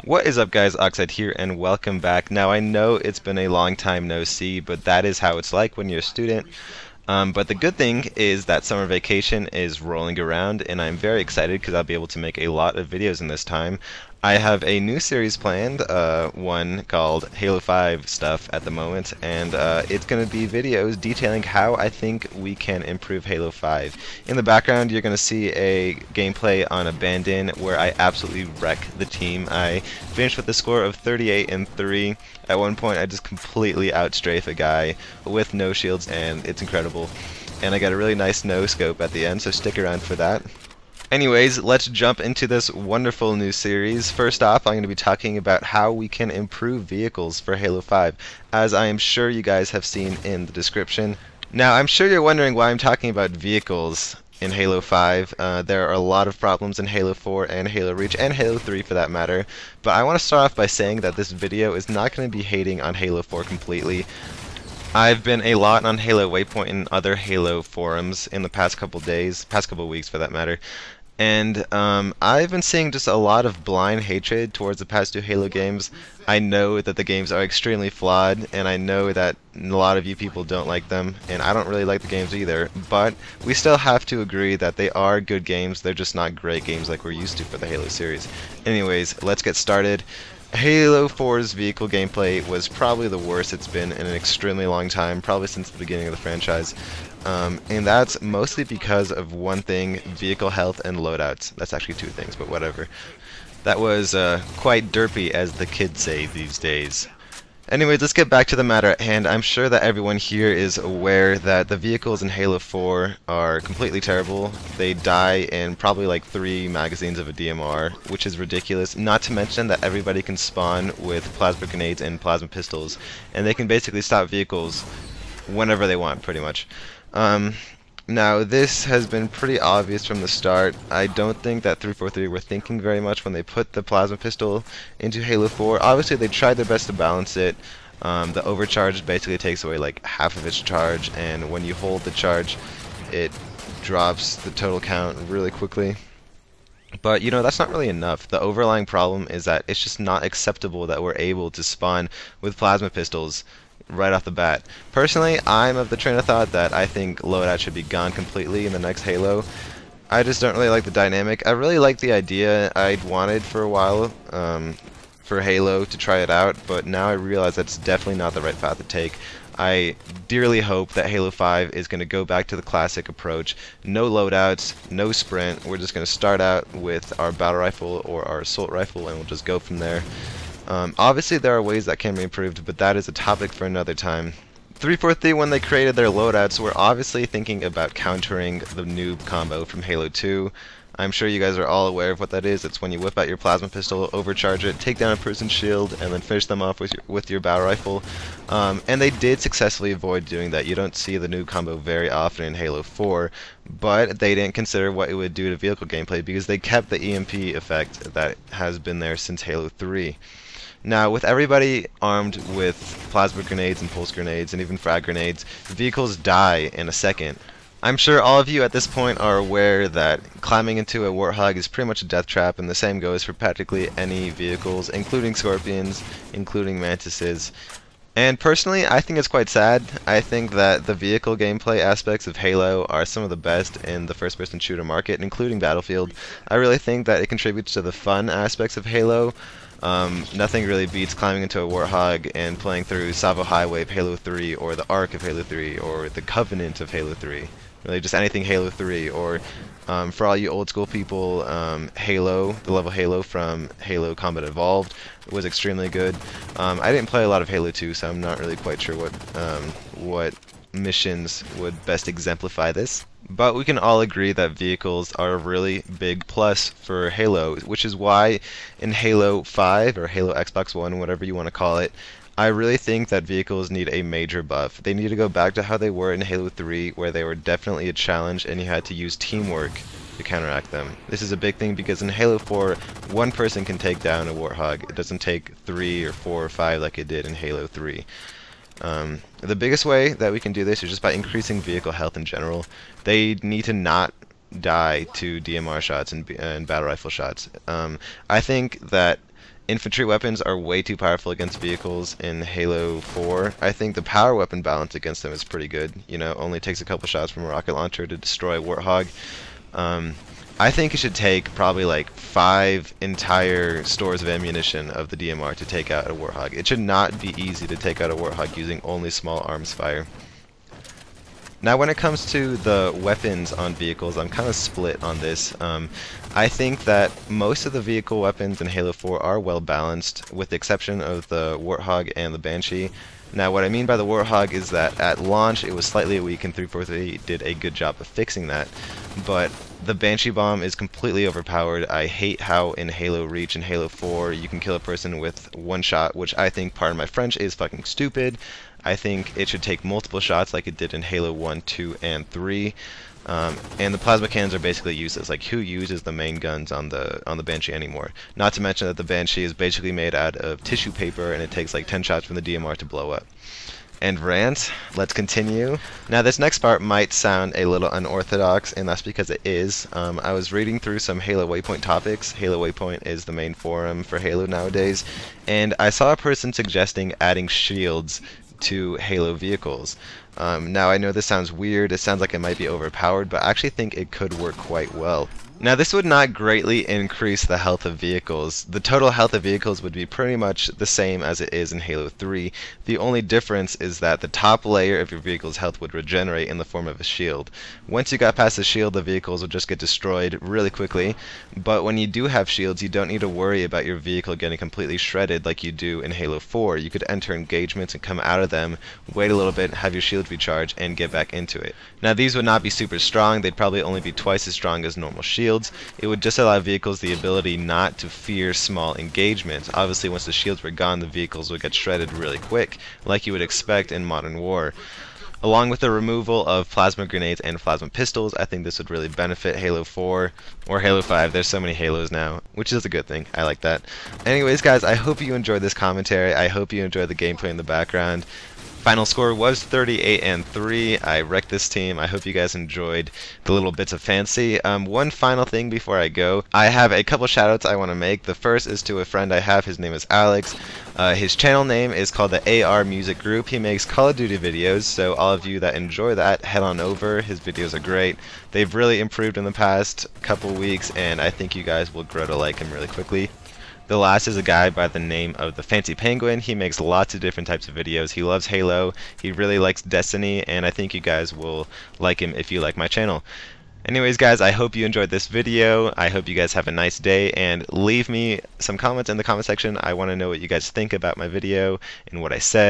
What is up, guys? Oxide here and welcome back. Now I know it's been a long time no see, but that is how it's like when you're a student. But the good thing is that summer vacation is rolling around and I'm very excited because I'll be able to make a lot of videos in this time. I have a new series planned, one called Halo 5 stuff at the moment, and it's going to be videos detailing how I think we can improve Halo 5. In the background you're going to see a gameplay on Abandon where I absolutely wreck the team. I finished with a score of 38-3. At one point I just completely outstrafe a guy with no shields and it's incredible. And I got a really nice no scope at the end, so stick around for that. Anyways, let's jump into this wonderful new series. First off, I'm going to be talking about how we can improve vehicles for Halo 5, as I am sure you guys have seen in the description. Now, I'm sure you're wondering why I'm talking about vehicles in Halo 5. There are a lot of problems in Halo 4 and Halo Reach, and Halo 3 for that matter, but I want to start off by saying that this video is not going to be hating on Halo 4 completely. I've been a lot on Halo Waypoint and other Halo forums in the past couple weeks for that matter, and I've been seeing just a lot of blind hatred towards the past two Halo games. I know that the games are extremely flawed, and I know that a lot of you people don't like them, and I don't really like the games either, but we still have to agree that they are good games. They're just not great games like we're used to for the Halo series. Anyways, let's get started. Halo 4's vehicle gameplay was probably the worst it's been in an extremely long time, probably since the beginning of the franchise. And that's mostly because of one thing: vehicle health and loadouts. That's actually two things, but whatever. That was quite derpy, as the kids say these days. Anyways, let's get back to the matter at hand. I'm sure that everyone here is aware that the vehicles in Halo 4 are completely terrible. They die in probably like 3 magazines of a DMR, which is ridiculous. Not to mention that everybody can spawn with plasma grenades and plasma pistols, and they can basically stop vehicles whenever they want, pretty much. Now, this has been pretty obvious from the start. I don't think that 343 were thinking very much when they put the plasma pistol into Halo 4. Obviously, they tried their best to balance it. The overcharge basically takes away like half of its charge, and when you hold the charge, it drops the total count really quickly. But, you know, that's not really enough. The overlying problem is that it's just not acceptable that we're able to spawn with plasma pistols right off the bat. Personally, I'm of the train of thought that I think loadout should be gone completely in the next Halo. I just don't really like the dynamic. I really like the idea. I'd wanted for a while for Halo to try it out, but now I realize that's definitely not the right path to take. I dearly hope that Halo 5 is going to go back to the classic approach. No loadouts, no sprint. We're just going to start out with our battle rifle or our assault rifle, and we'll just go from there. Obviously there are ways that can be improved, but that is a topic for another time. 343, when they created their loadouts, were obviously thinking about countering the noob combo from Halo 2. I'm sure you guys are all aware of what that is. It's when you whip out your plasma pistol, overcharge it, take down a person's shield, and then finish them off with your battle rifle. And they did successfully avoid doing that. You don't see the noob combo very often in Halo 4, but they didn't consider what it would do to vehicle gameplay because they kept the EMP effect that has been there since Halo 3. Now, with everybody armed with plasma grenades and pulse grenades and even frag grenades, vehicles die in a second. I'm sure all of you at this point are aware that climbing into a Warthog is pretty much a death trap, and the same goes for practically any vehicles, including Scorpions, including Mantises. And personally, I think it's quite sad. I think that the vehicle gameplay aspects of Halo are some of the best in the first-person shooter market, including Battlefield. I really think that it contributes to the fun aspects of Halo. Nothing really beats climbing into a Warthog and playing through Savo Highway of Halo 3, or the Ark of Halo 3, or the Covenant of Halo 3. Really, just anything Halo 3, or for all you old school people, Halo, the level Halo from Halo Combat Evolved was extremely good. I didn't play a lot of Halo 2, so I'm not really quite sure what missions would best exemplify this. But we can all agree that vehicles are a really big plus for Halo, which is why in Halo 5, or Halo Xbox One, whatever you want to call it, I really think that vehicles need a major buff. They need to go back to how they were in Halo 3, where they were definitely a challenge and you had to use teamwork to counteract them. This is a big thing because in Halo 4, one person can take down a Warthog. It doesn't take 3 or 4 or 5 like it did in Halo 3. The biggest way that we can do this is just by increasing vehicle health in general. They need to not die to DMR shots and battle rifle shots. I think that Infantry weapons are way too powerful against vehicles in Halo 4. I think the power weapon balance against them is pretty good. You know, only takes a couple shots from a rocket launcher to destroy a Warthog. I think it should take probably like 5 entire stores of ammunition of the DMR to take out a Warthog. It should not be easy to take out a Warthog using only small arms fire. Now when it comes to the weapons on vehicles, I'm kind of split on this. I think that most of the vehicle weapons in Halo 4 are well balanced, with the exception of the Warthog and the Banshee. Now what I mean by the Warthog is that at launch it was slightly weak, and 343 did a good job of fixing that. But the Banshee bomb is completely overpowered. I hate how in Halo Reach and Halo 4 you can kill a person with one shot, which I think, pardon my French, is fucking stupid. I think it should take multiple shots like it did in Halo 1, 2, and 3. And the plasma cannons are basically useless. Like, who uses the main guns on the Banshee anymore? Not to mention that the Banshee is basically made out of tissue paper, and it takes like 10 shots from the DMR to blow up. And rant, let's continue. Now this next part might sound a little unorthodox, and that's because it is. I was reading through some Halo Waypoint topics. Halo Waypoint is the main forum for Halo nowadays, and I saw a person suggesting adding shields to Halo vehicles. Now I know this sounds weird, it sounds like it might be overpowered, but I actually think it could work quite well. Now this would not greatly increase the health of vehicles. The total health of vehicles would be pretty much the same as it is in Halo 3. The only difference is that the top layer of your vehicle's health would regenerate in the form of a shield. Once you got past the shield, the vehicles would just get destroyed really quickly, but when you do have shields, you don't need to worry about your vehicle getting completely shredded like you do in Halo 4. You could enter engagements and come out of them, wait a little bit, have your shield recharge, and get back into it. Now these would not be super strong, they'd probably only be twice as strong as normal shields. It would just allow vehicles the ability not to fear small engagements. Obviously, once the shields were gone, the vehicles would get shredded really quick, like you would expect in modern war. Along with the removal of plasma grenades and plasma pistols, I think this would really benefit Halo 4 or Halo 5. There's so many Halos now, which is a good thing. I like that. Anyways, guys, I hope you enjoyed this commentary. I hope you enjoyed the gameplay in the background. Final score was 38-3. I wrecked this team. I hope you guys enjoyed the little bits of fancy. One final thing before I go. I have a couple shoutouts I want to make. The first is to a friend I have. His name is Alex. His channel name is called the AR Music Group. He makes Call of Duty videos, so all of you that enjoy that, head on over. His videos are great. They've really improved in the past couple weeks, and I think you guys will grow to like him really quickly. The last is a guy by the name of the Fancy Penguin. He makes lots of different types of videos. He loves Halo, he really likes Destiny, and I think you guys will like him if you like my channel. Anyways, guys, I hope you enjoyed this video. I hope you guys have a nice day, and leave me some comments in the comment section. I want to know what you guys think about my video and what I said.